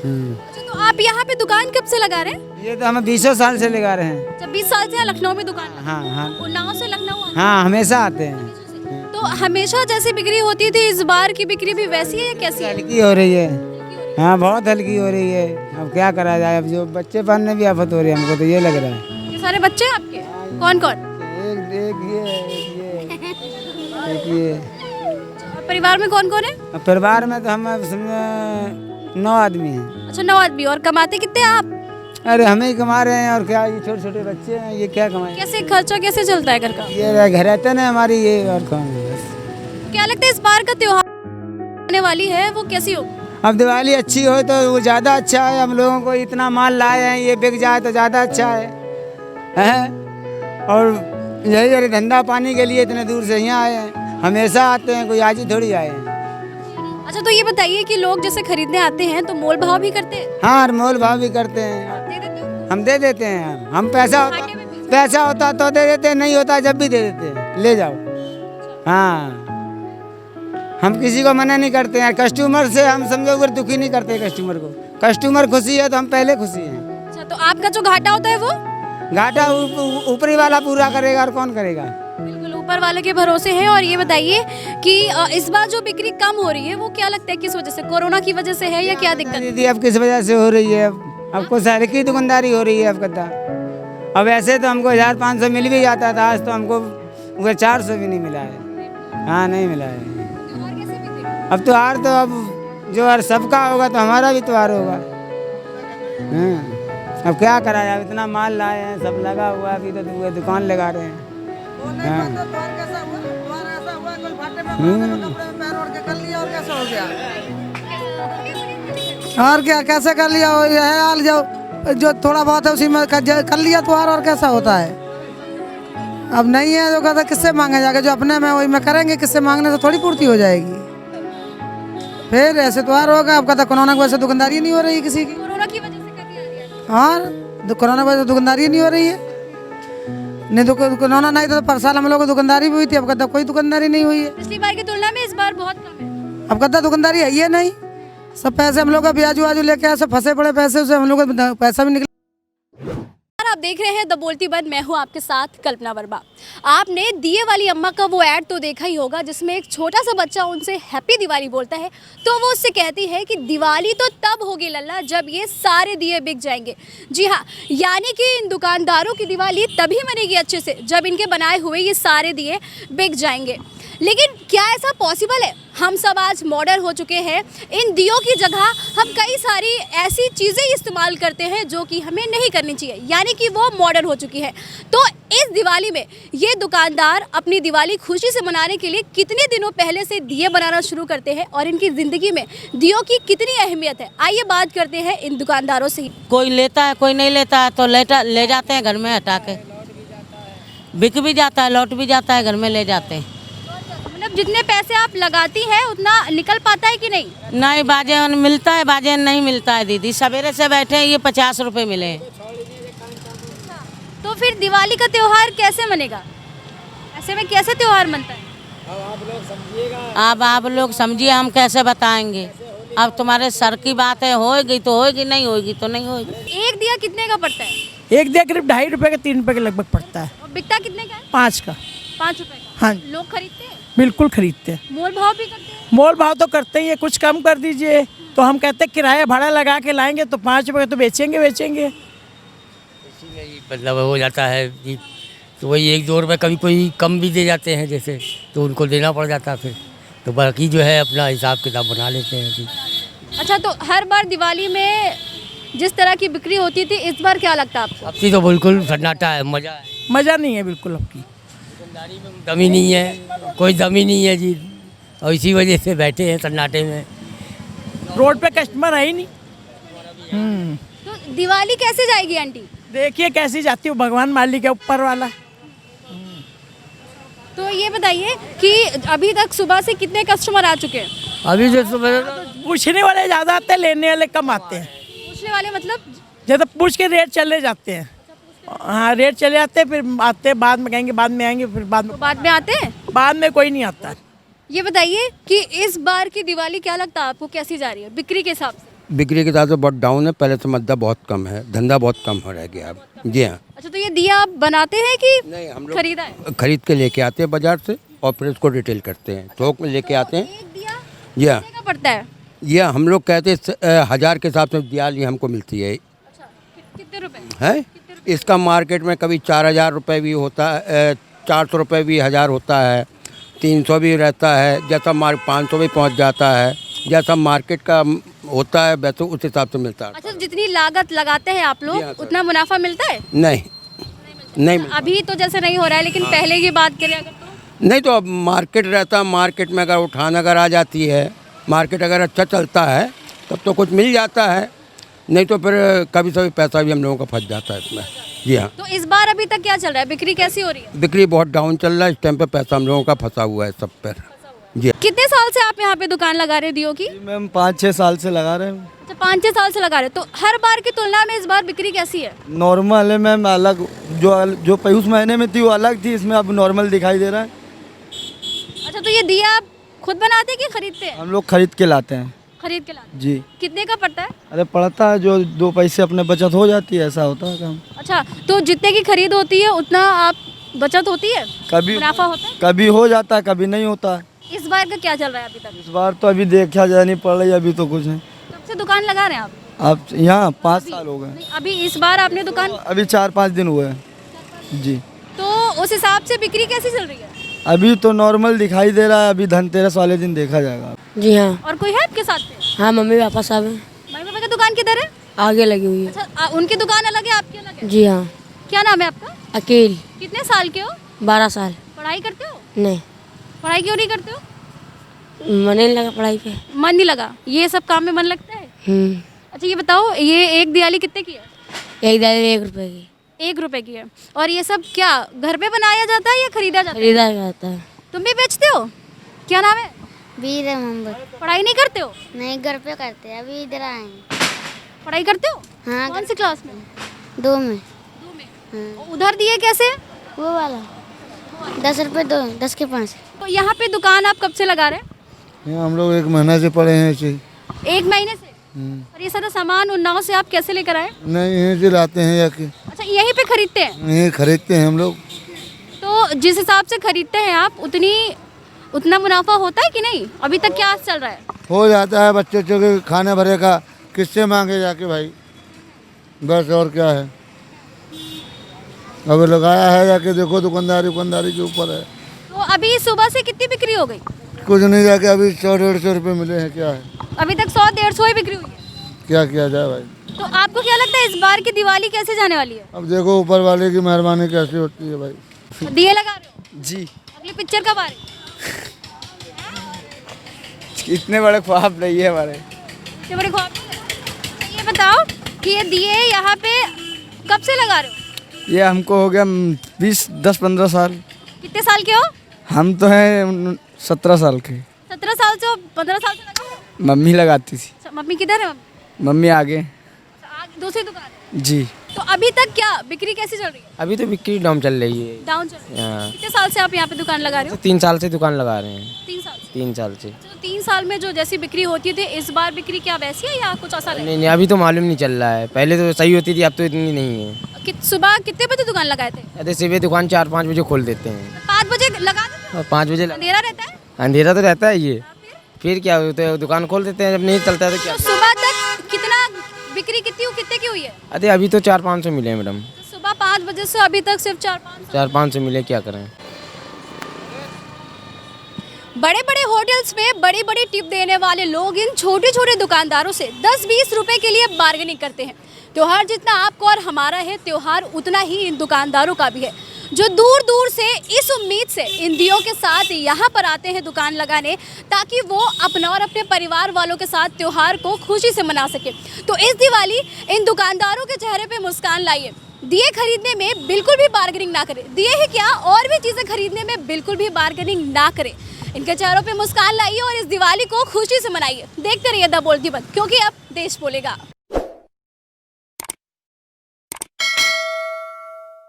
अच्छा, तो आप यहाँ पे दुकान कब से लगा रहे हैं? ये तो हम 20 साल से लगा रहे हैं। जब 20 साल से यहाँ लखनऊ में दुकान है? हाँ हाँ उन्नाव से लखनऊ आते हाँ, हमेशा आते हैं। हैं? तो हमेशा जैसी बिक्री होती थी इस बार की बिक्री भी वैसी है या कैसी है? हल्की हो रही है। हाँ, बहुत हल्की हो रही है। अब क्या करा जाए, अब जो बच्चे पढ़ने भी आफत हो रही है, हमको तो ये लग रहा है। ये सारे बच्चे हैं आपके? कौन कौन? एक ये और परिवार में कौन कौन है? अब परिवार में तो हम समझे 9 आदमी हैं। अच्छा, 9 आदमी। और कमाते कितने हैं आप? अरे हमें ही कमा रहे हैं, और क्या, ये छोटे छोटे बच्चे हैं, ये क्या कमाएं? कैसे खर्चा कैसे चलता है घर का? ये घर रहते ना हमारी, ये और कौन है बस। क्या लगता है इस बार का त्योहार आने वाली है वो कैसी हो? अब दिवाली अच्छी हो तो वो ज़्यादा अच्छा है। हम लोगों को इतना माल लाए हैं, ये बिक जाए तो ज़्यादा अच्छा है? और यही अरे धंधा पानी के लिए इतने दूर से यहाँ आए हैं। हमेशा आते हैं, कोई आज ही थोड़ी आए हैं। अच्छा, तो ये बताइए कि लोग जैसे खरीदने आते हैं तो मोल भाव भी करते हैं? हाँ, और मोल भाव भी करते हैं। दे देते हो? हम दे देते हैं। हम पैसा होता तो दे देते हैं, नहीं होता जब भी दे देते हैं, ले जाओ। हाँ, हम किसी को मना नहीं करते हैं। कस्टमर से हम समझो अगर दुखी नहीं करते कस्टमर को। कस्टमर खुशी है तो हम पहले खुशी हैं। अच्छा, तो आपका जो घाटा होता है वो? घाटा ऊपरी वाला पूरा करेगा, और कौन करेगा? बिल्कुल ऊपर वाले के भरोसे है। और ये बताइए कि इस बार जो बिक्री कम हो रही है वो क्या लगता है किस वजह से? कोरोना की वजह से है या क्या दिक्कत? दीदी अब किस वजह से हो रही है? अब कुछ साल की दुकानदारी हो रही है अब कदा। अब ऐसे तो हमको 1500 मिल भी जाता था, आज तो हमको 400 भी नहीं मिला है। हाँ, नहीं मिला है। अब त्योहार तो अब जो हर सबका होगा तो हमारा भी त्योहार होगा। अब क्या करा जाए, इतना माल लाए हैं, सब लगा हुआ है, अभी तो दुकान लगा रहे हैं। और क्या, कैसे कर लिया हो, यह हाल जो थोड़ा बहुत है उसी में कर लिया त्योहार, और कैसा होता है? अब नहीं है तो कहता किससे मांगे जाके, जो अपने में वही में करेंगे, किससे मांगने से थोड़ी पूर्ति हो जाएगी। फिर ऐसे त्योहार होगा। अब कहता कोरोना की वजह से दुकानदारी नहीं हो रही है किसी की। कोरोना की वजह से कर दिया? और कोरोना की वजह से दुकानदारी नहीं हो रही है। नहीं तो कोरोना नहीं तो पर साल हम लोग को दुकानदारी भी हुई थी। अब कहता कोई दुकानदारी नहीं हुई है। पिछली बार की तुलना में इस बार बहुत कम है। अब कहता दुकानदारी है ये नहीं। सब पैसे हम लोग का ब्याज व्याज लेके आए, सब फंसे पड़े पैसे, उसे हम लोग का पैसा भी निकला। आप देख रहे हैं द बोलती बंद, मैं हूं आपके साथ कल्पना वर्मा। आपने दिए वाली अम्मा का वो ऐड तो देखा ही होगा जिसमें एक छोटा सा बच्चा उनसे हैप्पी दिवाली बोलता है, तो वो उससे कहती है कि दिवाली तो तब होगी लल्ला जब ये सारे दिए बिक जाएंगे। जी हाँ, यानी कि इन दुकानदारों की दिवाली तभी मनेगी अच्छे से जब इनके बनाए हुए ये सारे दिए बिक जाएंगे। लेकिन क्या ऐसा पॉसिबल है? हम सब आज मॉडर्न हो चुके हैं। इन दियों की जगह हम कई सारी ऐसी चीज़ें इस्तेमाल करते हैं जो कि हमें नहीं करनी चाहिए, यानी कि वो मॉडर्न हो चुकी है। तो इस दिवाली में ये दुकानदार अपनी दिवाली खुशी से मनाने के लिए कितने दिनों पहले से दिए बनाना शुरू करते हैं और इनकी ज़िंदगी में दियों की कितनी अहमियत है, आइए बात करते हैं इन दुकानदारों से ही। कोई लेता है, कोई नहीं लेता है, तो ले जाते हैं घर में हटा के। बिक भी जाता है, लौट भी जाता है, घर में ले जाते हैं। मतलब जितने पैसे आप लगाती हैं उतना निकल पाता है कि नहीं? नहीं, बाजेन मिलता है, बाजेन नहीं मिलता है दीदी। सवेरे से बैठे हैं, ये 50 रुपए मिले हैं। तो फिर दिवाली का त्योहार कैसे मनेगा? ऐसे में कैसे त्योहार मनता है? अब आप लोग समझिए, हम कैसे बताएंगे? अब तुम्हारे सर की बात है, होएगी तो होएगी, नहीं होएगी तो नहीं होएगी। एक दिया कितने का पड़ता है? एक दिया करीब 2.5 रुपए का, 3 रुपए के लगभग पड़ता है। और बिकता कितने का है? 5 का। 5 रुपए का? हाँ, लोग खरीदते हैं? बिल्कुल खरीदते हैं। मोल भाव भी करते हैं? मोल भाव तो करते ही है, कुछ कम कर दीजिए तो हम कहते हैं किराया भाड़ा लगा के लाएंगे तो 5 रुपए तो बेचेंगे। इसी में ही मतलब हो जाता है जी। तो वही 1-2 रुपये कभी कोई कम भी दे जाते हैं जैसे, तो उनको देना पड़ जाता है फिर। तो बाकी जो है अपना हिसाब किताब बना लेते हैं जी। अच्छा, तो हर बार दिवाली में जिस तरह की बिक्री होती थी, इस बार क्या लगता है आपको? अब तो बिल्कुल सन्नाटा है, मज़ा है। मज़ा नहीं है बिल्कुल आपकी। दुकानदारी में दम ही नहीं है, कोई दम ही नहीं है जी, और इसी वजह से बैठे हैं सन्नाटे में। रोड पे कस्टमर है ही नहीं। तो दिवाली कैसे जाएगी आंटी? देखिए कैसी जाती हो, भगवान मालिक है ऊपर वाला। तो ये बताइए कि अभी तक सुबह से कितने कस्टमर आ चुके हैं? अभी जो सुबह पूछने वाले ज़्यादा आते हैं, लेने वाले कम आते हैं। पूछने वाले मतलब? जैसे पूछ के रेट चले जाते हैं। हाँ, रेट चले जाते हैं, फिर आते हैं बाद में, कहेंगे बाद में आएंगे, फिर बाद में। तो बाद में आते हैं? बाद में कोई नहीं आता। ये बताइए कि इस बार की दिवाली क्या लगता है आपको, कैसी जा रही है बिक्री के हिसाब से? बिक्री के हिसाब से बहुत डाउन है, पहले से मद्दा बहुत कम है, धंधा बहुत कम हो रह गया अब। जी हाँ। अच्छा, तो ये दिया आप बनाते हैं कि नहीं, हम लोग खरीदा है? खरीद के लेके आते हैं बाजार से और फिर उसको रिटेल करते हैं, थोक में लेके आते हैं। एक दिया जी हाँ। कितने का पड़ता है? ये हम लोग कहते हैं 1000 के हिसाब से दिवाली हमको मिलती है। अच्छा, कितने रुपए? है इसका मार्केट में कभी 4000 रुपये भी होता है, 400 रुपये भी 1000 होता है, 300 भी रहता है, जैसा 500 भी पहुंच जाता है, जैसा मार्केट का होता है वैसे उस हिसाब से मिलता है। अच्छा, जितनी लागत लगाते हैं आप जी हाँ, लोग सर। उतना मुनाफा मिलता है? नहीं मिलता। अभी तो जैसे नहीं हो रहा है, लेकिन पहले की बात करें अगर तो नहीं तो अब मार्केट रहता है, मार्केट में अगर उठान अगर आ जाती है, मार्केट अगर अच्छा चलता है तब तो कुछ मिल जाता है, नहीं तो फिर कभी कभी पैसा भी हम लोगों का फंस जाता है इसमें। जी हाँ। तो इस बार अभी तक क्या चल रहा है, बिक्री कैसी हो रही है? बिक्री बहुत डाउन चल रहा है इस टाइम पे, पैसा हम लोगों का फंसा हुआ है सब पर। जी हाँ। कितने साल से आप यहाँ पे दुकान लगा रहे दियो की? मैम 5-6 साल से लगा रहे हैं। अच्छा, 5-6 साल से लगा रहे हो। तो हर बार की तुलना में इस बार बिक्री कैसी है? नॉर्मल है मैम, अलग जो उस महीने में थी वो अलग थी, इसमें अब नॉर्मल दिखाई दे रहा है। अच्छा, तो ये दिया आप खुद बनाते हैं कि खरीदते हैं? हम लोग खरीद के लाते हैं। खरीद के लाते हैं। जी। कितने का पड़ता है? अरे पड़ता है, जो 2 पैसे अपने बचत हो जाती है, ऐसा होता है काम। अच्छा, तो जितने की खरीद होती है उतना आप बचत होती है, कभी मुनाफा होता है? कभी हो जाता है, कभी नहीं होता है। इस बार का क्या चल रहा है अभी तक? इस बार तो अभी देखा जा नहीं पड़ रही, अभी तो कुछ नहीं। कब से दुकान लगा रहे हैं आप? आप यहाँ 5 साल हो गए। नहीं, अभी इस बार आपने दुकान, अभी 4-5 दिन हुए हैं। जी। तो उस हिसाब से बिक्री कैसी चल रही है? अभी तो नॉर्मल दिखाई दे रहा है, अभी धनतेरस वाले दिन देखा जाएगा। जी हाँ। और कोई है आपके साथ में? हाँ, मम्मी पापा सब हैं, मम्मी पापा की दुकान किधर है? आगे लगी हुई है। अच्छा, उनकी दुकान अलग है, आपकी अलग है? जी हाँ। क्या नाम है आपका? अकेल। कितने साल के हो? 12 साल। पढ़ाई करते हो? नहीं, पढ़ाई क्यों नहीं करते हो? मन नहीं लगा पढ़ाई पे। मन नहीं लगा? ये सब काम में मन लगता है? हम्म। अच्छा, ये बताओ, ये एक दिवाली कितने की है? एक दाल 1 रुपए की 1 रुपए की है। और ये सब क्या घर पे बनाया जाता है या खरीदा जाता है? खरीदा जाता है। तुम भी बेचते हो? क्या नाम है? वीर है मोहम्मद। पढ़ाई नहीं करते हो? नहीं, घर पे करते हैं, अभी इधर आए हैं। पढ़ाई करते हो? हाँ, कौन सी क्लास में? 2 में। हाँ। उधर दिए कैसे? वो वाला 10 रुपये 2, 10 के 5। तो यहाँ पे दुकान आप कब से लगा रहे हैं? यहाँ हम लोग 1 महीना से पड़े हैं ऐसे। 1 महीने से? और ये सारा सामान उन्नाव से आप कैसे लेकर आए? नहीं, यहीं से लाते हैं जाके, अच्छा, यहीं पे खरीदते हैं? यहीं खरीदते हैं हम लोग। तो जिस हिसाब से खरीदते हैं आप, उतना मुनाफा होता है कि नहीं? अभी तक क्या चल रहा है? हो जाता है, बच्चे के खाने भरे का किससे मांगे जाके भाई, बस और क्या है। अब लगाया है जाके, देखो दुकानदारी के ऊपर है। तो अभी सुबह से कितनी बिक्री हो गई? कुछ नहीं, जाके अभी 100-150 रुपये मिले हैं। क्या है, अभी तक 100-150 ही बिक्री हुई है। क्या किया जाए भाई। तो आपको क्या लगता है इस बार की दिवाली कैसे जाने वाली है? अब देखो ऊपर वाले की मेहरबानी कैसी होती है भाई। दिए लगा रहे हो? जी। अगली पिक्चर कब आ रही है? इतने बड़े ख्वाब नहीं है हमारे। इतने बड़े ख्वाब नहीं है। ये बताओ कि ये दिए यहाँ पे कब से लगा रहे हो? ये हमको हो गया 10-15 साल। कितने साल के हो? हम तो हैं 17 साल के। 17 साल से हो? 15 साल से लगा रहे हो? मम्मी लगाती थी। अच्छा, मम्मी किधर है? मम्मी आगे। अच्छा, आगे दूसरी दुकान है। जी। तो अभी तक क्या बिक्री कैसी चल रही है? अभी तो बिक्री डाउन चल रही है। डाउन चल रही है। हाँ। कितने साल से आप यहाँ पे दुकान लगा रहे हो? 3 साल से दुकान लगा रहे हैं। 3 साल से? 3 साल से। तो 3 साल में जो जैसी बिक्री होती थी, इस बार बिक्री क्या वैसी है या कुछ ऐसा नहीं, अभी तो मालूम नहीं चल रहा है, पहले तो सही होती थी, अब तो इतनी नहीं है। सुबह कितने बजे दुकान लगाए थे? अरे सुबह दुकान 4-5 बजे खोल देते हैं। 5 बजे लगा देते? और 5 बजे अंधेरा रहता है? अंधेरा तो रहता है ये, फिर क्या होता है, दुकान खोल देते हैं, जब नहीं चलता है तो क्या। तो सुबह तक कितना बिक्री कितने की हुई है? अरे अभी तो 400-500 मिले हैं मैडम। तो सुबह 5 बजे से अभी तक सिर्फ 400-500? 400-500 मिले, क्या करें। बड़े बड़े होटल्स में बड़ी बड़ी टिप देने वाले लोग इन छोटे छोटे दुकानदारों से 10-20 रुपए के लिए बार्गेनिंग करते हैं। त्योहार जितना आपको और हमारा है, त्योहार उतना ही इन दुकानदारों का भी है, जो दूर दूर से इस उम्मीद से इन दियों के साथ यहाँ पर आते हैं दुकान लगाने, ताकि वो अपना और अपने परिवार वालों के साथ त्योहार को खुशी से मना सके। तो इस दिवाली इन दुकानदारों के चेहरे पे मुस्कान लाइए। दिए खरीदने में बिल्कुल भी बार्गेनिंग ना करें, दिए ही क्या और भी चीज़ें खरीदने में बिल्कुल भी बार्गेनिंग ना करें। इनके चेहरों पे मुस्कान लाइए और इस दिवाली को खुशी से मनाइए। देखते रहिए द बोलती बंद, क्योंकि अब देश बोलेगा।